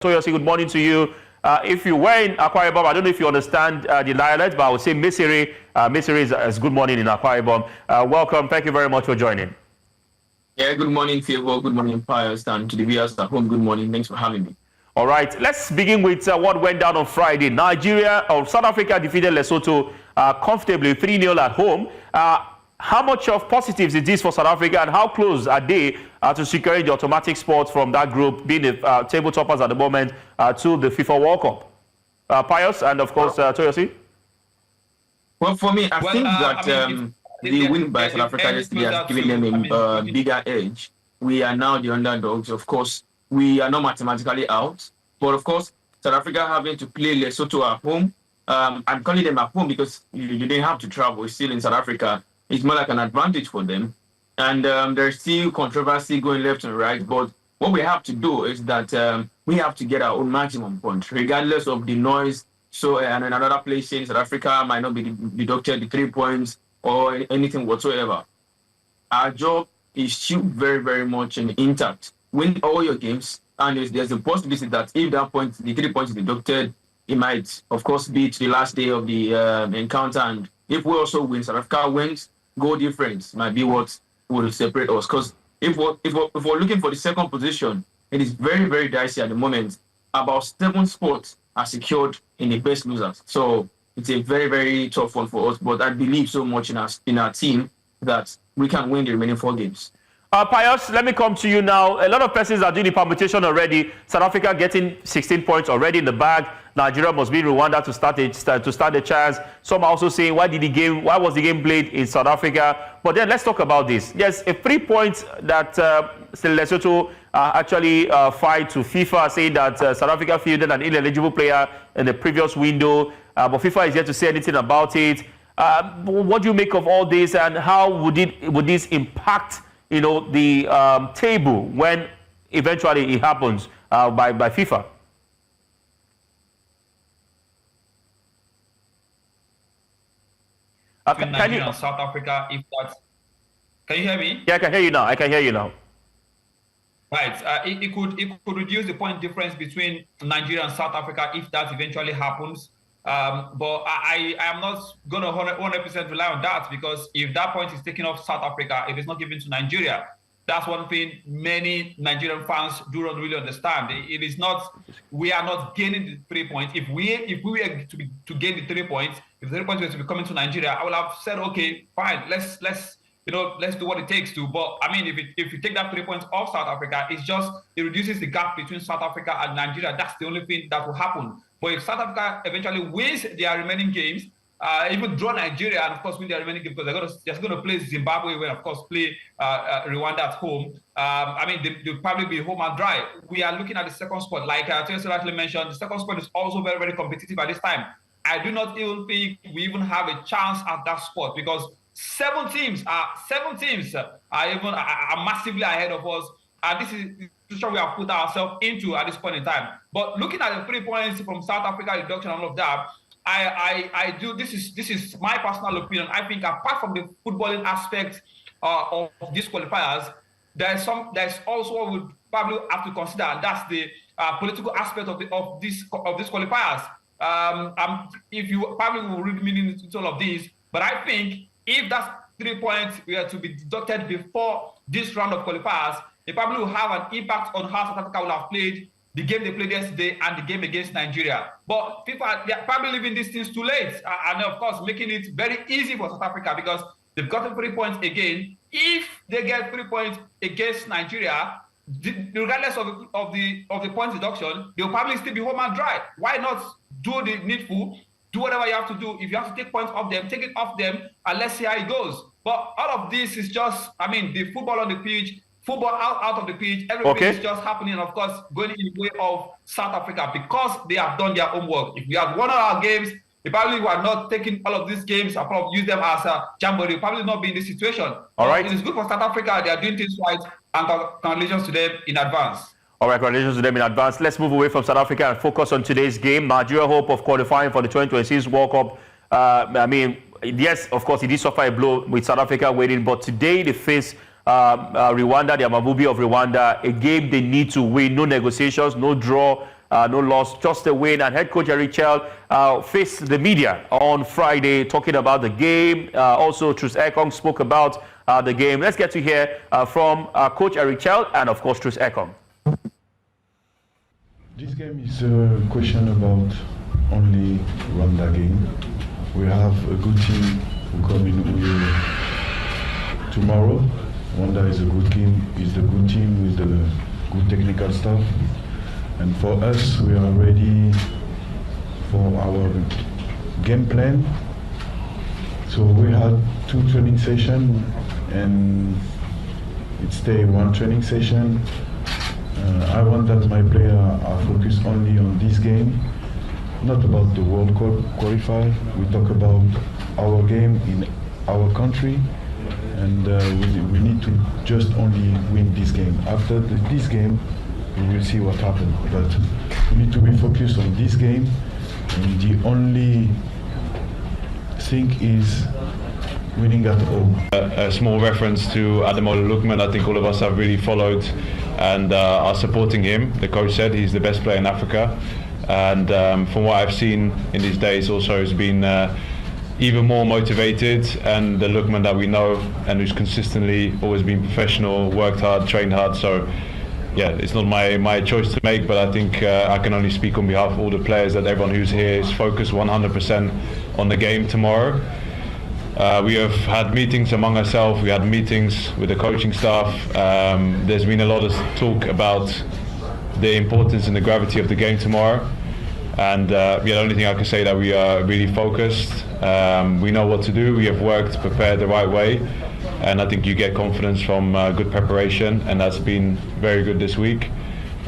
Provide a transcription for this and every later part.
Toyosi, good morning to you. If you were in Akwa Ibom, I don't know if you understand the dialect, but I would say Misiri. Misiri is good morning in Akwa Ibom. Welcome. Thank you very much for joining. Yeah, good morning, Favor. Good morning, Pius. And to the viewers at home, good morning. Thanks for having me. All right, let's begin with what went down on Friday. South Africa defeated Lesotho comfortably 3-0 at home. How much of positives is this for South Africa, and how close are they to securing the automatic spot from that group, being the table toppers at the moment, to the FIFA World Cup? Pius and, of course, Toyosi? Well, for me, I think that the win by South Africa yesterday has given them a bigger edge. We are now the underdogs. Of course, we are not mathematically out. But, of course, South Africa having to play Lesotho at home. I'm calling them at home because you didn't have to travel. It's still in South Africa. It's more like an advantage for them. And there's still controversy going left and right. But what we have to do is that we have to get our own maximum point, regardless of the noise. So, and in another place in South Africa might not be deducted the 3 points or anything whatsoever. Our job is still very, very much intact. Win all your games. And there's a possibility that if that point, the 3 points is deducted, it might, of course, be to the last day of the encounter. And if we also win, South Africa wins, goal difference might be what will separate us. Because if we're looking for the second position, it is very, very dicey at the moment. About 7 spots are secured in the best losers. So it's a very, very tough one for us. But I believe so much in our team that we can win the remaining 4 games. Pius, let me come to you now. A lot of persons are doing the permutation already. South Africa getting 16 points already in the bag. Nigeria must be Rwanda to start the chance. Some are also saying, why was the game played in South Africa? But then let's talk about this. Yes, a 3 point that Lesotho actually filed to FIFA, saying that South Africa fielded an ineligible player in the previous window. But FIFA is yet to say anything about it. What do you make of all this, and how would this impact, the table when eventually it happens by FIFA? Nigeria and South Africa, if that's... Can you hear me? Yeah, I can hear you now. Right. It could reduce the point difference between Nigeria and South Africa if that eventually happens. But I am not going to 100% rely on that, because if that point is taken off South Africa, it is not given to Nigeria. That's one thing many Nigerian fans do not really understand. It is not, we are not gaining the 3 points. If we were to gain the 3 points, if the 3 points were to be coming to Nigeria, I would have said, okay, fine, let's do what it takes to. But I mean, if you take that 3 points off South Africa, it reduces the gap between South Africa and Nigeria. That's the only thing that will happen. But if South Africa eventually wins their remaining games, even draw Nigeria and of course win their remaining games, because they're going to play Zimbabwe, and of course play Rwanda at home. I mean, they'll probably be home and dry. We are looking at the second spot, like Toyosi rightly mentioned. The second spot is also very, very competitive at this time. I do not even think we even have a chance at that spot, because 7 teams are massively ahead of us, and this is the situation we have put ourselves into at this point in time. But looking at the 3 points from South Africa, deduction and all of that, I do. This is my personal opinion. I think apart from the footballing aspect of these qualifiers, there's also what we probably have to consider, and that's the political aspect of these qualifiers. If you probably will read meaning into all of these, but I think if that 3 points were to be deducted before this round of qualifiers, it probably will have an impact on how South Africa will have played the game they played yesterday and the game against Nigeria. But FIFA, they are probably leaving these things too late, and of course making it very easy for South Africa, because they've gotten 3 points again. If they get 3 points against Nigeria, regardless of the points deduction, they'll probably still be home and dry. Why not do the needful? Do whatever you have to do. If you have to take points off them, take it off them, and let's see how it goes. But all of this is just, I mean, the football on the pitch, football out of the pitch, everything is just happening, of course, going in the way of South Africa, because they have done their homework. If we had won our games, they probably were not taking all of these games and use them as a jamboree. Probably not be in this situation. All right. It is good for South Africa. They are doing things right, and congratulations to them in advance. All right, congratulations to them in advance. Let's move away from South Africa and focus on today's game. Nigeria hope of qualifying for the 2026 World Cup. I mean, yes, of course, it did suffer a blow with South Africa waiting, but today they face Rwanda, the Amavubi of Rwanda, a game they need to win. No negotiations, no draw. no loss, just a win. And head coach Eric Chelle faced the media on Friday talking about the game. Also, Troost-Ekong spoke about the game. Let's get to hear from coach Eric Chelle and, of course, Troost-Ekong. This game is a question about only Rwanda game. We have a good team who come in here tomorrow. Rwanda is a good team, with the good technical stuff. And for us, we are ready for our game plan. So we had 2 training sessions, and it stayed 1 training session. I want that my players are focused only on this game, not about the World Cup qualifier. We talk about our game in our country, and we need to just only win this game. After this game, we will see what happens. But we need to be focused on this game, and the only thing is winning at home. A small reference to Ademola Lookman. I think all of us have really followed and are supporting him. The coach said he's the best player in Africa, and from what I've seen in these days also has been even more motivated, and the Lookman that we know and who's consistently always been professional, worked hard, trained hard. So yeah, it's not my choice to make, but I think I can only speak on behalf of all the players that everyone who's here is focused 100% on the game tomorrow. We have had meetings among ourselves, we had meetings with the coaching staff. There's been a lot of talk about the importance and the gravity of the game tomorrow. And the only thing I can say that we are really focused. We know what to do, we have worked, prepared the right way. And I think you get confidence from good preparation, and that's been very good this week.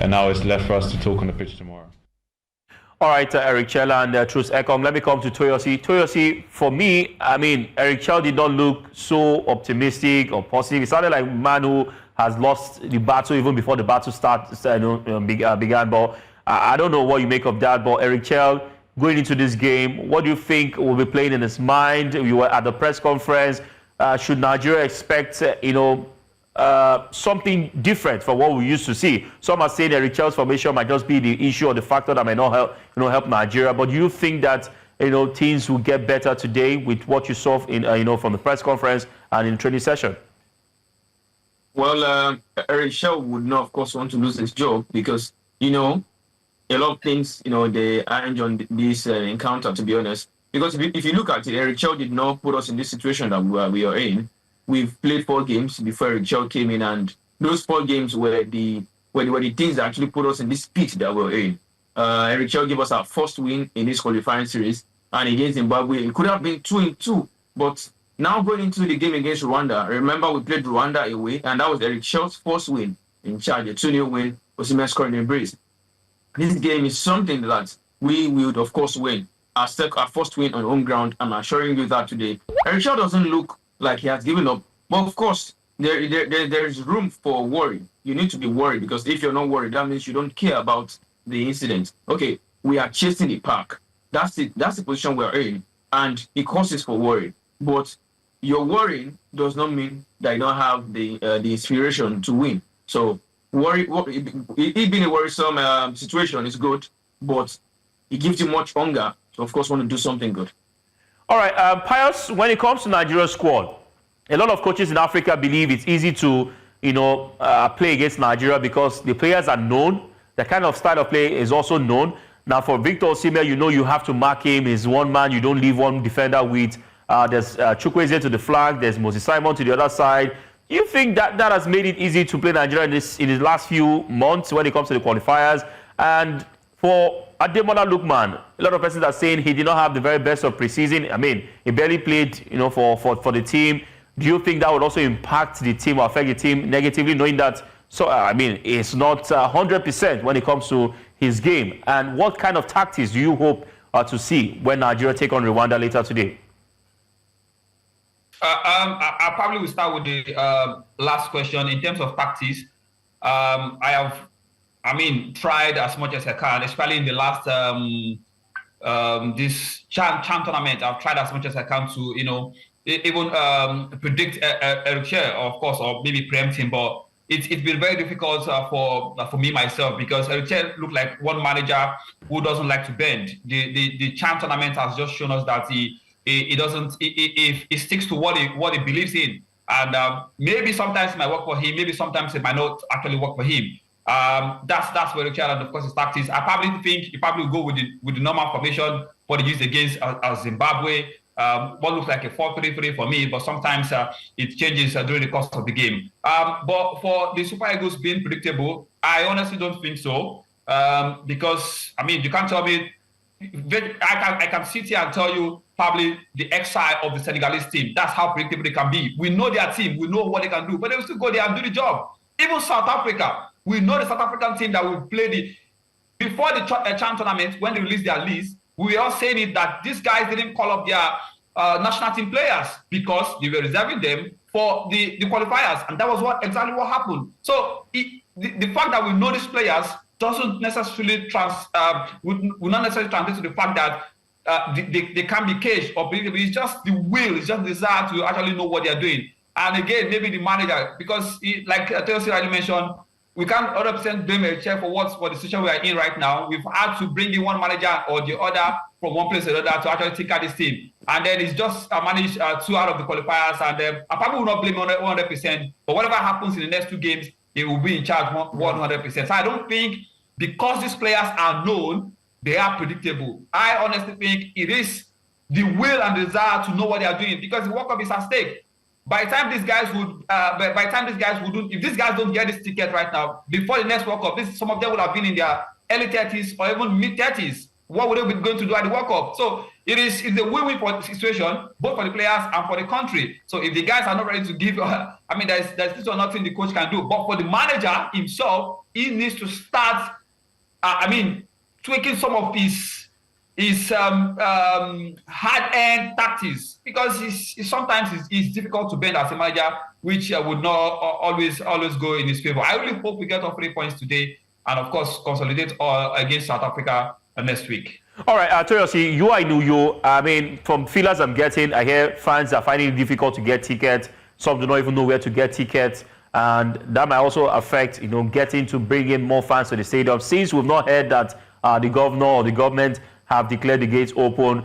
And now it's left for us to talk on the pitch tomorrow. All right, Eric Chelle and Troost-Ekong. Let me come to Toyosi. Toyosi, for me, I mean, Eric Chelle did not look so optimistic or positive. It sounded like man who has lost the battle even before the battle began. But I don't know what you make of that. But Eric Chelle, going into this game, what do you think will be playing in his mind? You were at the press conference. Should Nigeria expect, something different from what we used to see? Some are saying Eric Chelle's formation might just be the issue or the factor that might not help Nigeria. But do you think that things will get better today with what you saw in from the press conference and in the training session? Well, Eric Chelle would not, of course, want to lose his job because a lot of things they arrange on this encounter. To be honest, because if you look at it, Eric Chelle did not put us in this situation that we are in. We've played 4 games before Eric Chelle came in, and those 4 games were the things that actually put us in this pit that we're in. Eric Chelle gave us our first win in this qualifying series, and against Zimbabwe, it could have been 2-2. But now going into the game against Rwanda, remember we played Rwanda away, and that was Eric Chelle's first win in charge, a 2-0 win, Osimhen scoring a brace. This game is something that we would, of course, win. Our first win on home ground. I'm assuring you that today. Eric Chelle doesn't look like he has given up. But of course, there is room for worry. You need to be worried, because if you're not worried, that means you don't care about the incident. Okay, we are chasing the pack. That's it. That's the position we're in, and it causes for worry. But your worrying does not mean that you don't have the inspiration to win. So it being a worrisome situation is good, but it gives you much hunger to, of course, want to do something good. All right, Pius, when it comes to Nigeria's squad, a lot of coaches in Africa believe it's easy to, play against Nigeria because the players are known. The kind of style of play is also known. Now, for Victor Osimhen, you have to mark him. He's one man. You don't leave one defender with. There's Chukwueze to the flank. There's Moses Simon to the other side. Do you think that has made it easy to play Nigeria in the last few months when it comes to the qualifiers? And for Ademola Lookman, a lot of persons are saying he did not have the very best of preseason. I mean, he barely played, for the team. Do you think that would also impact the team or affect the team negatively, knowing that? So, it's not 100% when it comes to his game. And what kind of tactics do you hope to see when Nigeria take on Rwanda later today? I probably will start with the last question. In terms of tactics, I have, tried as much as I can, especially in the last this champ tournament. I've tried as much as I can to, even predict Eric Chelle, of course, or maybe preempt him. But it's been very difficult for me myself, because Eric Chelle looked like one manager who doesn't like to bend. The CHAN tournament has just shown us that he doesn't, he sticks to what he believes in. And maybe sometimes it might work for him, maybe sometimes it might not actually work for him. That's where Eric Chelle, and of course his tactics. I probably think he probably will go with the normal formation what he used against Zimbabwe. What looks like a 4-3-3 for me, but sometimes it changes during the course of the game. But for the Super Eagles being predictable, I honestly don't think so. Because, I mean, you can't tell me, I can sit here and tell you probably the exile of the Senegalese team. That's how predictable they can be. We know their team, we know what they can do, but they will still go there and do the job. Even South Africa, we know the South African team that will play before the CHAN tournament, when they released their list, we were all saying it that these guys didn't call up their national team players because they were reserving them for the qualifiers, and that was exactly what happened. So the fact that we know these players doesn't necessarily will not necessarily translate to the fact that they can be caged or predictable. It's just the will, it's just the desire to actually know what they are doing. And again, maybe the manager, because like Toyosi rightly mentioned, we can't 100% blame Eric Chelle for the situation we are in right now. We've had to bring in one manager or the other from one place to another to actually take out this team. And then it's just managed 2 out of the qualifiers. And I probably will not blame 100%. But whatever happens in the next 2 games, they will be in charge 100%. So I don't think because these players are known, they are predictable. I honestly think it is the will and desire to know what they are doing, because the World Cup is at stake. By the time these guys if these guys don't get this ticket right now, before the next World Cup, some of them would have been in their early 30s or even mid 30s. What would they be going to do at the World Cup? So it's a win-win for the situation, both for the players and for the country. So if the guys are not ready to give, there's still nothing the coach can do. But for the manager himself, he needs to start, tweaking some of his hard-earned tactics, because sometimes it's difficult to bend as a manager, which would not always go in his favor. I really hope we get all 3 points today, and of course consolidate against South Africa next week. All right, Toyosi, you are in Uyo. I mean, from feelers I'm getting, I hear fans are finding it difficult to get tickets. Some do not even know where to get tickets, and that might also affect, getting to bring in more fans to the stadium. Since we've not heard that the governor or the government have declared the gates open,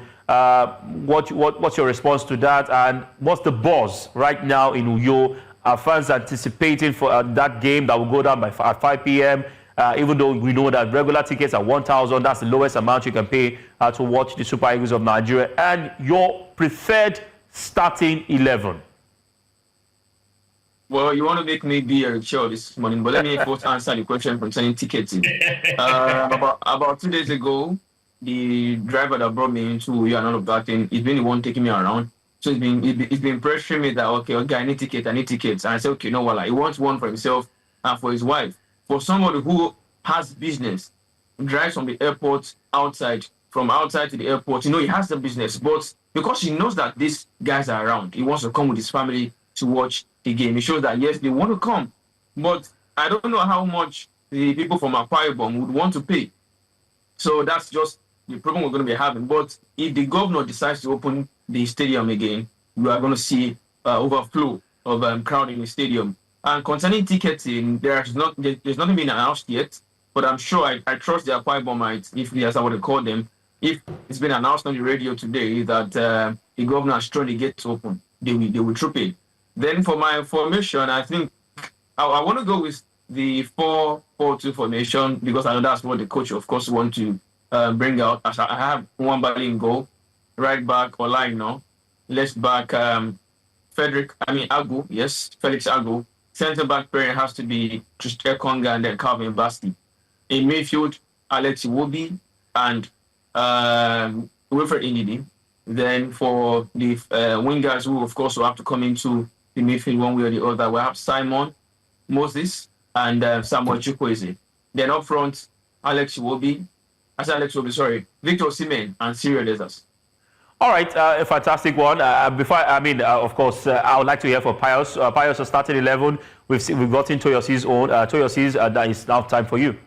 what's your response to that, and what's the buzz right now in Uyo? Are fans anticipating for that game that will go down at 5 p.m.? Even though we know that regular tickets are 1,000, that's the lowest amount you can pay to watch the Super Eagles of Nigeria, and your preferred starting 11. Well, you want to make me be Eric Chelle this morning, but let me first answer the question concerning ticketing. About 2 days ago, the driver that brought me into Uyo and all of that thing, he's been the one taking me around. So he's been pressuring me that, okay, I need tickets. And I said, okay, no, he wants one for himself and for his wife. For somebody who has business, drives from the airport from outside to the airport, he has the business. But because he knows that these guys are around, he wants to come with his family to watch the game. It shows that, yes, they want to come. But I don't know how much the people from Afolayan would want to pay. So that's just the problem we're going to be having. But if the governor decides to open the stadium again, we are going to see overflow of crowd in the stadium. And concerning ticketing, there's nothing been announced yet, but I'm sure I trust the Afolayan, if that's what they call them. If it's been announced on the radio today that the governor has thrown the gates open, they will troop it. Then for my formation, I think I want to go with the 4-4-2 formation, because I know that's what the coach, of course, want to bring out. I have Nwabali in goal, right back Olaino, left back Felix Agu. Centre back pairing has to be Troost-Ekong and then Calvin Basti. In midfield, Alex Iwobi and Wilfred Ndidi. Then for the wingers, who of course will have to come into the midfield one way or the other, we have Simon Moses and Samuel Chukwueze. Then up front, Victor Osimhen and Cyril Desas. All right, a fantastic one. Of course, I would like to hear from Pius. Pius has started 11. We've gotten Toyosi's own. Toyosi's, that is now time for you.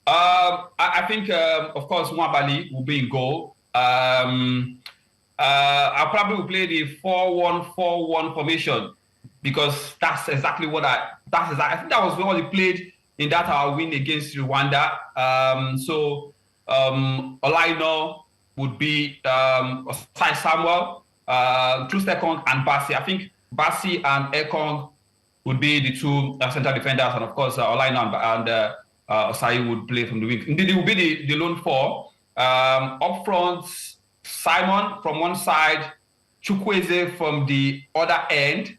I think, of course, Nwabali will be in goal. I probably will play the 4-1-4-1 formation. because that's exactly what I think that was what he played in that our win against Rwanda. Olaino would be Osai Samuel, Troost-Ekong and Bassi. I think Bassi and Ekong would be the two central defenders, and of course Olaino and Osai would play from the wing. Indeed, it would be the lone four. Up front, Simon from one side, Chukwueze from the other end.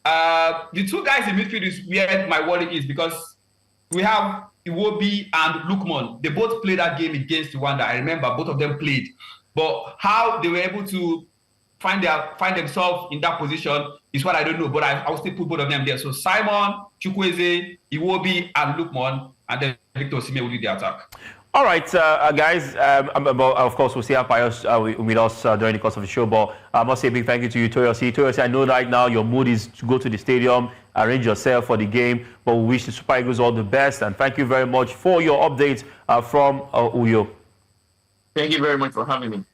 The two guys in midfield is where my worry is, because we have Iwobi and Lukman. They both played that game against Rwanda. I remember both of them played. But how they were able to find themselves in that position is what I don't know. But I will still put both of them there. So Simon, Chukwueze, Iwobi, and Lukman, and then Victor Osimhen will lead the attack. All right, guys. Of course, we'll see how Pius with us during the course of the show. But I must say a big thank you to you, Toyosi. Toyosi, I know right now your mood is to go to the stadium, arrange yourself for the game. But we wish the Super Eagles all the best, and thank you very much for your updates from Uyo. Thank you very much for having me.